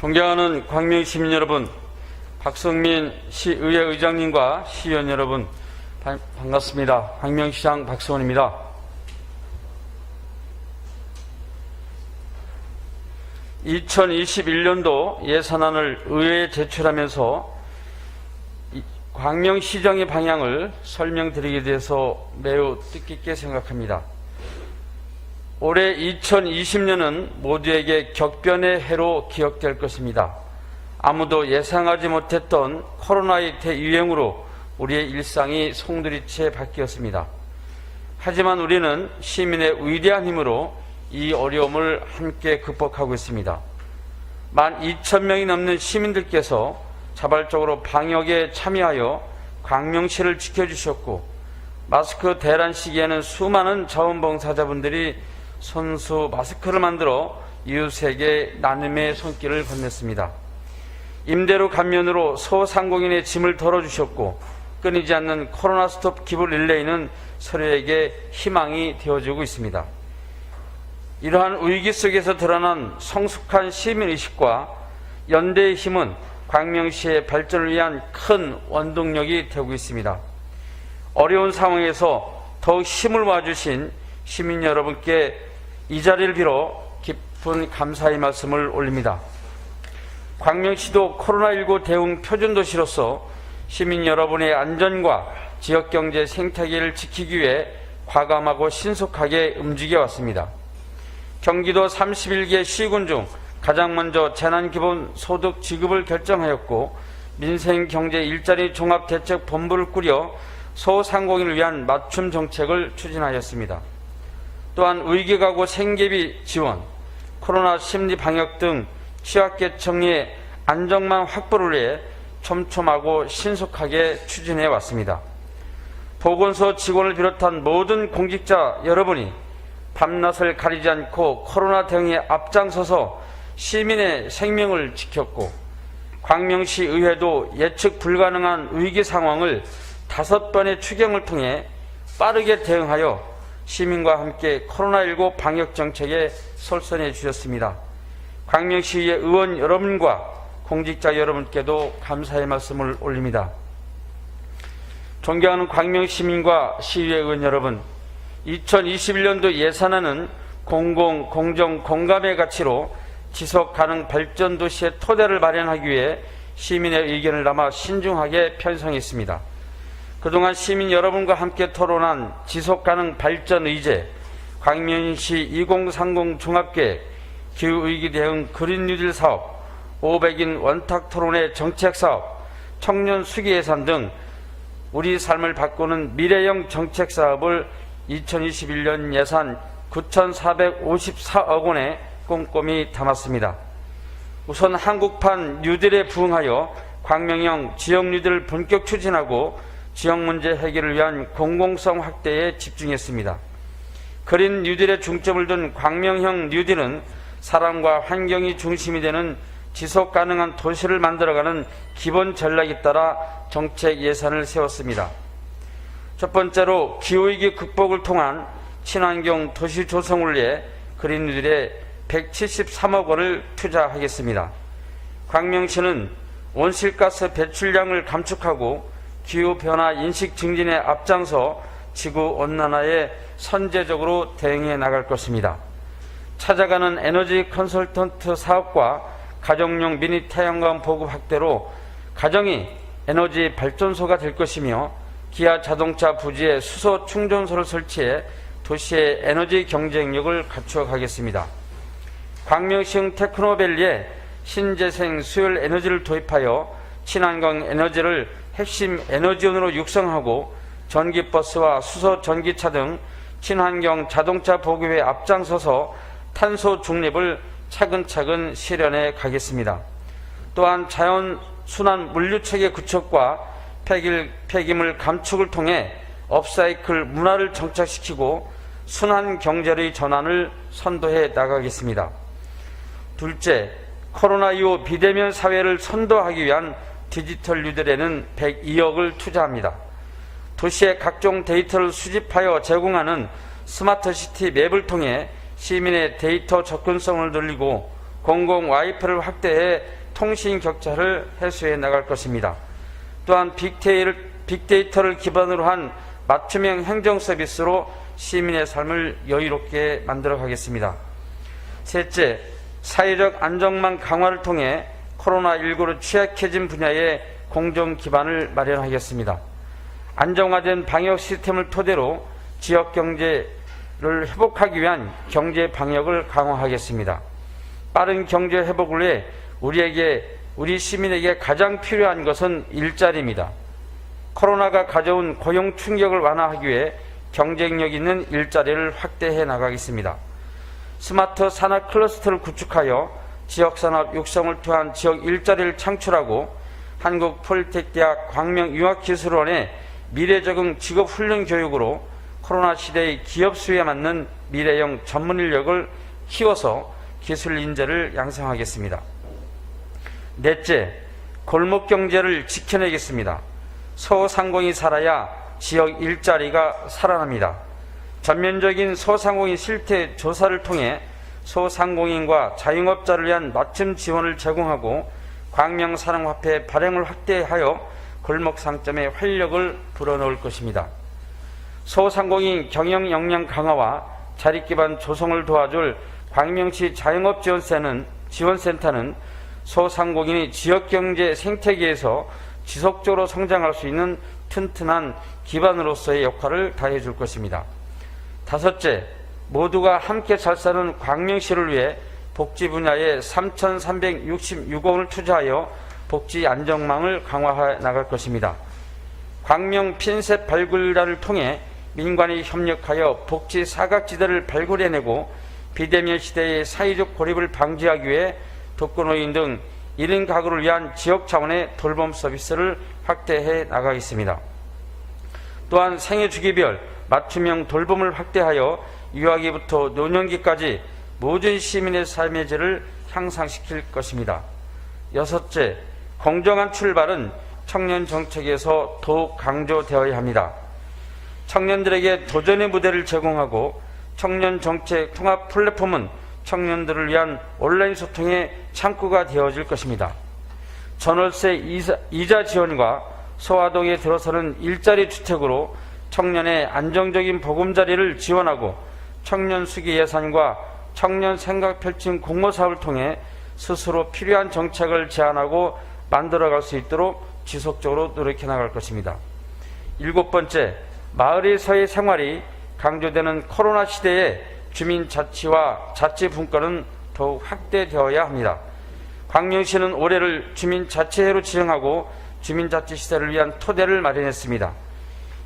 존경하는 광명 시민 여러분, 박성민 시의회 의장님과 시의원 여러분 반갑습니다. 광명시장 박성원입니다. (2021년도) 예산안을 의회에 제출하면서 광명시정의 방향을 설명드리게 돼서 매우 뜻깊게 생각합니다. 올해 2020년은 모두에게 격변의 해로 기억될 것입니다. 아무도 예상하지 못했던 코로나의 대유행으로 우리의 일상이 송두리째 바뀌었습니다. 하지만 우리는 시민의 위대한 힘으로 이 어려움을 함께 극복하고 있습니다. 12,000명이 넘는 시민들께서 자발적으로 방역에 참여하여 광명시를 지켜주셨고, 마스크 대란 시기에는 수많은 자원봉사자분들이 손수 마스크를 만들어 이웃에게 나눔의 손길을 건넸습니다. 임대료 감면으로 소상공인의 짐을 덜어주셨고, 끊이지 않는 코로나 스톱 기부 릴레이는 서로에게 희망이 되어주고 있습니다. 이러한 위기 속에서 드러난 성숙한 시민의식과 연대의 힘은 광명시의 발전을 위한 큰 원동력이 되고 있습니다. 어려운 상황에서 더욱 힘을 모아주신 시민 여러분께 이 자리를 빌어 깊은 감사의 말씀을 올립니다. 광명시도 코로나19 대응 표준도시로서 시민 여러분의 안전과 지역경제 생태계를 지키기 위해 과감하고 신속하게 움직여왔습니다. 경기도 31개 시군 중 가장 먼저 재난기본소득 지급을 결정하였고, 민생경제 일자리 종합대책본부를 꾸려 소상공인을 위한 맞춤 정책을 추진하였습니다. 또한 위기가구 생계비 지원, 코로나 심리 방역 등 취약계층의 안정망 확보를 위해 촘촘하고 신속하게 추진해 왔습니다. 보건소 직원을 비롯한 모든 공직자 여러분이 밤낮을 가리지 않고 코로나 대응에 앞장서서 시민의 생명을 지켰고, 광명시 의회도 예측 불가능한 위기 상황을 5번의 추경을 통해 빠르게 대응하여 시민과 함께 코로나19 방역 정책에 솔선해 주셨습니다. 광명시의 의원 여러분과 공직자 여러분께도 감사의 말씀을 올립니다. 존경하는 광명시민과 시의회 의원 여러분, 2021년도 예산안은 공공, 공정, 공감의 가치로 지속가능 발전 도시의 토대를 마련하기 위해 시민의 의견을 담아 신중하게 편성했습니다. 그동안 시민 여러분과 함께 토론한 지속가능 발전 의제, 광명시 2030 종합계획, 기후위기 대응 그린 뉴딜 사업, 500인 원탁 토론회 정책 사업, 청년 수기 예산 등 우리 삶을 바꾸는 미래형 정책 사업을 2021년 예산 9,454억 원에 꼼꼼히 담았습니다. 우선 한국판 뉴딜에 부응하여 광명형 지역 뉴딜을 본격 추진하고 지역 문제 해결을 위한 공공성 확대에 집중했습니다. 그린 뉴딜에 중점을 둔 광명형 뉴딜은 사람과 환경이 중심이 되는 지속 가능한 도시를 만들어가는 기본 전략에 따라 정책 예산을 세웠습니다. 첫 번째로 기후위기 극복을 통한 친환경 도시 조성을 위해 그린 뉴딜에 173억 원을 투자하겠습니다. 광명시는 온실가스 배출량을 감축하고 기후변화 인식 증진에 앞장서 지구온난화에 선제적으로 대응해 나갈 것입니다. 찾아가는 에너지 컨설턴트 사업과 가정용 미니 태양광 보급 확대로 가정이 에너지 발전소가 될 것이며, 기아 자동차 부지에 수소 충전소를 설치해 도시의 에너지 경쟁력을 갖추어 가겠습니다. 광명시흥 테크노밸리에 신재생 수열 에너지를 도입하여 친환경 에너지를 핵심 에너지원으로 육성하고, 전기버스와 수소 전기차 등 친환경 자동차 보급에 앞장서서 탄소 중립을 차근차근 실현해 가겠습니다. 또한 자연순환 물류체계 구축과 폐기물 감축을 통해 업사이클 문화를 정착시키고 순환 경제의 전환을 선도해 나가겠습니다. 둘째, 코로나 이후 비대면 사회를 선도하기 위한 디지털 뉴딜에는 102억을 투자합니다. 도시의 각종 데이터를 수집하여 제공하는 스마트시티 맵을 통해 시민의 데이터 접근성을 늘리고 공공 와이파이를 확대해 통신 격차를 해소해 나갈 것입니다. 또한 빅데이터를 기반으로 한 맞춤형 행정 서비스로 시민의 삶을 여유롭게 만들어 가겠습니다. 셋째, 사회적 안정망 강화를 통해 코로나19로 취약해진 분야의 공정 기반을 마련하겠습니다. 안정화된 방역 시스템을 토대로 지역 경제를 회복하기 위한 경제 방역을 강화하겠습니다. 빠른 경제 회복을 위해 우리 시민에게 가장 필요한 것은 일자리입니다. 코로나가 가져온 고용 충격을 완화하기 위해 경쟁력 있는 일자리를 확대해 나가겠습니다. 스마트 산업 클러스터를 구축하여 지역산업 육성을 통한 지역 일자리를 창출하고 한국폴리텍대학 광명융합기술원의 미래적응 직업훈련 교육으로 코로나 시대의 기업 수요에 맞는 미래형 전문 인력을 키워서 기술 인재를 양성하겠습니다. 넷째, 골목경제를 지켜내겠습니다. 소상공인이 살아야 지역 일자리가 살아납니다. 전면적인 소상공인 실태 조사를 통해 소상공인과 자영업자를 위한 맞춤 지원을 제공하고 광명산업화폐 발행을 확대하여 골목 상점에 활력을 불어넣을 것입니다. 소상공인 경영 역량 강화와 자립기반 조성을 도와줄 광명시 자영업지원센터는 소상공인이 지역경제 생태계에서 지속적으로 성장할 수 있는 튼튼한 기반으로서의 역할을 다해줄 것입니다. 다섯째, 모두가 함께 잘 사는 광명시를 위해 복지 분야에 3,366억 원을 투자하여 복지 안정망을 강화해 나갈 것입니다. 광명 핀셋 발굴단을 통해 민관이 협력하여 복지 사각지대를 발굴해내고 비대면 시대의 사회적 고립을 방지하기 위해 독거노인 등 1인 가구를 위한 지역 차원의 돌봄 서비스를 확대해 나가겠습니다. 또한 생애주기별 맞춤형 돌봄을 확대하여 유아기부터 노년기까지 모든 시민의 삶의 질을 향상시킬 것입니다. 여섯째, 공정한 출발은 청년 정책에서 더욱 강조되어야 합니다. 청년들에게 도전의 무대를 제공하고 청년 정책 통합 플랫폼은 청년들을 위한 온라인 소통의 창구가 되어질 것입니다. 전월세 이자 지원과 소아동에 들어서는 일자리 주택으로 청년의 안정적인 보금자리를 지원하고 청년 수기 예산과 청년 생각 펼친 공모 사업을 통해 스스로 필요한 정책을 제안하고 만들어갈 수 있도록 지속적으로 노력해 나갈 것입니다. 일곱 번째, 마을에서의 생활이 강조되는 코로나 시대에 주민자치와 자치분권은 더욱 확대되어야 합니다. 광명시는 올해를 주민자치해로 지정하고 주민자치시대를 위한 토대를 마련했습니다.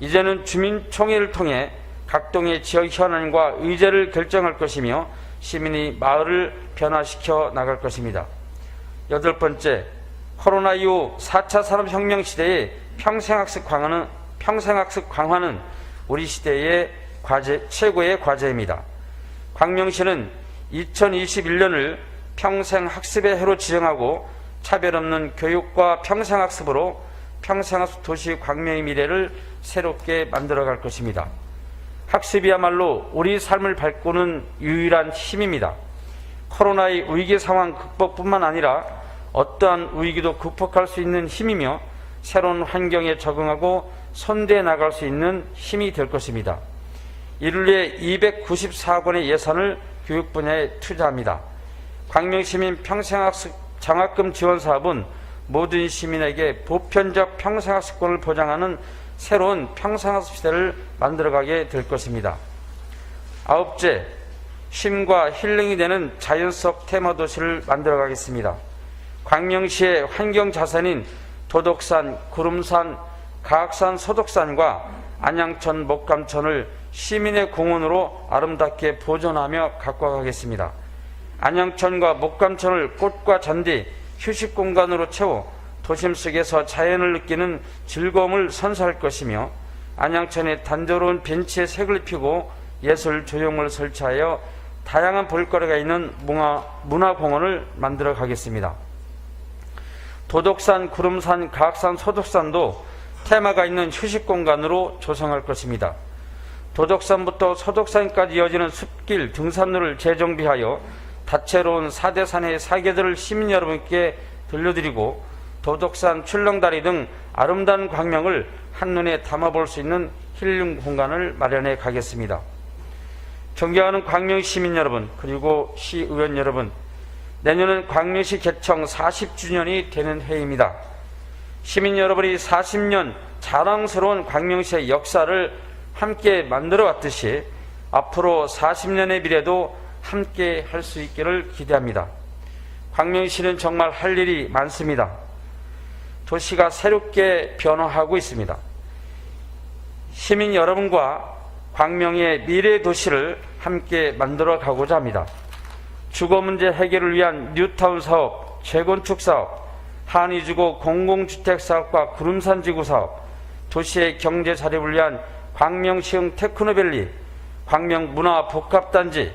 이제는 주민총회를 통해 각 동의 지역 현안과 의제를 결정할 것이며 시민이 마을을 변화시켜 나갈 것입니다. 여덟 번째, 코로나 이후 4차 산업혁명 시대의 평생학습 강화는 우리 시대의 최고의 과제입니다. 광명시는 2021년을 평생학습의 해로 지정하고 차별 없는 교육과 평생학습으로 평생학습 도시 광명의 미래를 새롭게 만들어갈 것입니다. 학습이야말로 우리 삶을 바꾸는 유일한 힘입니다. 코로나의 위기 상황 극복뿐만 아니라 어떠한 위기도 극복할 수 있는 힘이며 새로운 환경에 적응하고 선대해 나갈 수 있는 힘이 될 것입니다. 이를 위해 294억 원의 예산을 교육 분야에 투자합니다. 광명시민 평생학습 장학금 지원 사업은 모든 시민에게 보편적 평생학습권을 보장하는 새로운 평생학습 시대를 만들어가게 될 것입니다. 아홉째, 쉼과 힐링이 되는 자연 속 테마 도시를 만들어가겠습니다. 광명시의 환경 자산인 도덕산, 구름산, 가악산, 소독산과 안양천, 목감천을 시민의 공원으로 아름답게 보존하며 가꿔가겠습니다. 안양천과 목감천을 꽃과 잔디, 휴식 공간으로 채워 도심 속에서 자연을 느끼는 즐거움을 선사할 것이며 안양천에 단조로운 벤치에 색을 입히고 예술 조형을 설치하여 다양한 볼거리가 있는 문화공원을 만들어 가겠습니다. 도덕산, 구름산, 가악산, 소독산도 테마가 있는 휴식 공간으로 조성할 것입니다. 도덕산부터 소독산까지 이어지는 숲길, 등산로를 재정비하여 다채로운 4대 산의 사계들을 시민 여러분께 들려드리고 도덕산, 출렁다리 등 아름다운 광명을 한눈에 담아볼 수 있는 힐링 공간을 마련해 가겠습니다. 존경하는 광명 시민 여러분, 그리고 시의원 여러분, 내년은 광명시 개청 40주년이 되는 해입니다. 시민 여러분이 40년 자랑스러운 광명시의 역사를 함께 만들어 왔듯이 앞으로 40년의 미래도 함께 할 수 있기를 기대합니다. 광명시는 정말 할 일이 많습니다. 도시가 새롭게 변화하고 있습니다. 시민 여러분과 광명의 미래 도시를 함께 만들어 가고자 합니다. 주거 문제 해결을 위한 뉴타운 사업, 재건축 사업, 한의주거 공공주택 사업과 구름산지구 사업, 도시의 경제 자립을 위한 광명시흥 테크노밸리, 광명문화복합단지,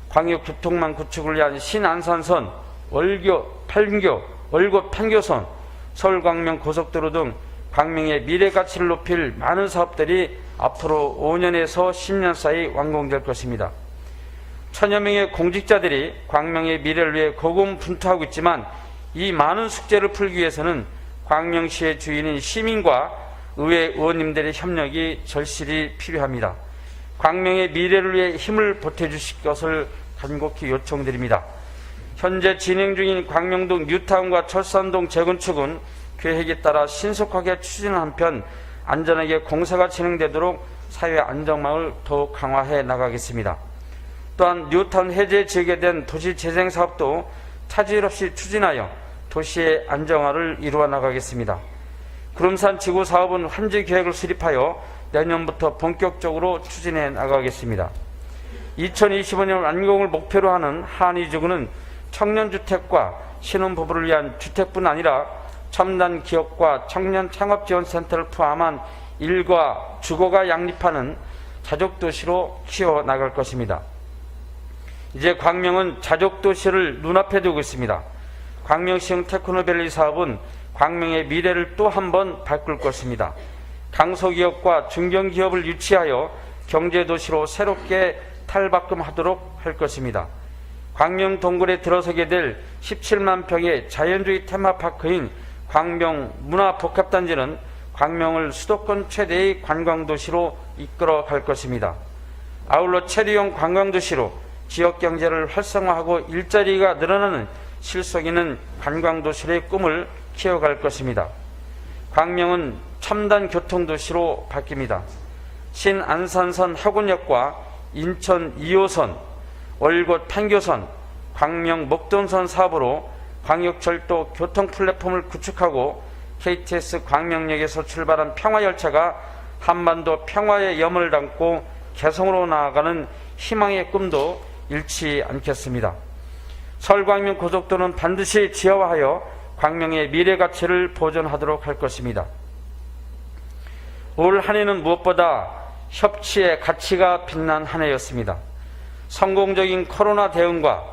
광역교통망 구축을 위한 신안산선, 월교, 판교, 월곶 판교선, 서울광명 고속도로 등 광명의 미래 가치를 높일 많은 사업들이 앞으로 5년에서 10년 사이 완공될 것입니다. 천여 명의 공직자들이 광명의 미래를 위해 고군분투하고 있지만 이 많은 숙제를 풀기 위해서는 광명시의 주인인 시민과 의회 의원님들의 협력이 절실히 필요합니다. 광명의 미래를 위해 힘을 보태주실 것을 간곡히 요청드립니다. 현재 진행 중인 광명동 뉴타운과 철산동 재건축은 계획에 따라 신속하게 추진하는 한편 안전하게 공사가 진행되도록 사회 안전망을 더욱 강화해 나가겠습니다. 또한 뉴타운 해제 지역에 대한 도시 재생 사업도 차질 없이 추진하여 도시의 안정화를 이루어 나가겠습니다. 구름산 지구 사업은 환지 계획을 수립하여 내년부터 본격적으로 추진해 나가겠습니다. 2025년 완공을 목표로 하는 한의지구는 청년주택과 신혼부부를 위한 주택뿐 아니라 첨단 기업과 청년 창업지원센터를 포함한 일과 주거가 양립하는 자족도시로 키워나갈 것입니다. 이제 광명은 자족도시를 눈앞에 두고 있습니다. 광명시흥 테크노밸리 사업은 광명의 미래를 또 한 번 바꿀 것입니다. 강소기업과 중견기업을 유치하여 경제도시로 새롭게 탈바꿈하도록 할 것입니다. 광명 동굴에 들어서게 될 17만 평의 자연주의 테마파크인 광명 문화복합단지는 광명을 수도권 최대의 관광도시로 이끌어 갈 것입니다. 아울러 체류형 관광도시로 지역경제를 활성화하고 일자리가 늘어나는 실속 있는 관광도시의 꿈을 키워갈 것입니다. 광명은 첨단 교통도시로 바뀝니다. 신안산선 학원역과 인천 2호선, 월곶 판교선, 광명 목동선 사업으로 광역철도 교통 플랫폼을 구축하고 KTX 광명역에서 출발한 평화열차가 한반도 평화의 염을 담고 개성으로 나아가는 희망의 꿈도 잃지 않겠습니다. 서울광명 고속도로는 반드시 지하화하여 광명의 미래 가치를 보존하도록 할 것입니다. 올 한 해는 무엇보다 협치의 가치가 빛난 한 해였습니다. 성공적인 코로나 대응과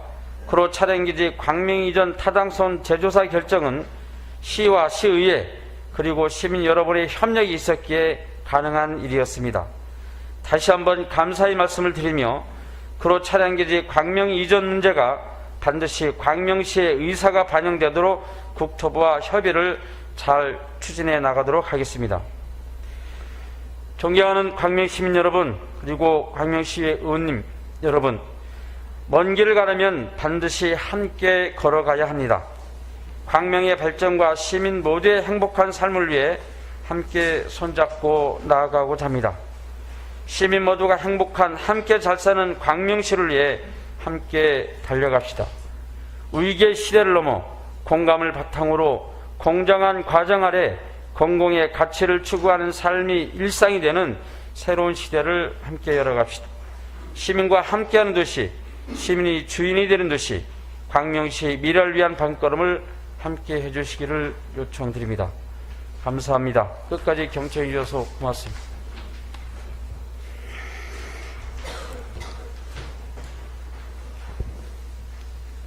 구로 차량기지 광명 이전 타당성 재조사 결정은 시와 시의회 그리고 시민 여러분의 협력이 있었기에 가능한 일이었습니다. 다시 한번 감사의 말씀을 드리며 구로 차량기지 광명 이전 문제가 반드시 광명시의 의사가 반영되도록 국토부와 협의를 잘 추진해 나가도록 하겠습니다. 존경하는 광명 시민 여러분, 그리고 광명시의 의원님 여러분, 먼 길을 가려면 반드시 함께 걸어가야 합니다. 광명의 발전과 시민 모두의 행복한 삶을 위해 함께 손잡고 나아가고자 합니다. 시민 모두가 행복한 함께 잘 사는 광명시를 위해 함께 달려갑시다. 위기의 시대를 넘어 공감을 바탕으로 공정한 과정 아래 공공의 가치를 추구하는 삶이 일상이 되는 새로운 시대를 함께 열어갑시다. 시민과 함께하는 도시, 시민이 주인이 되는 도시, 광명시 미래를 위한 발걸음을 함께 해주시기를 요청드립니다. 감사합니다. 끝까지 경청해 주셔서 고맙습니다.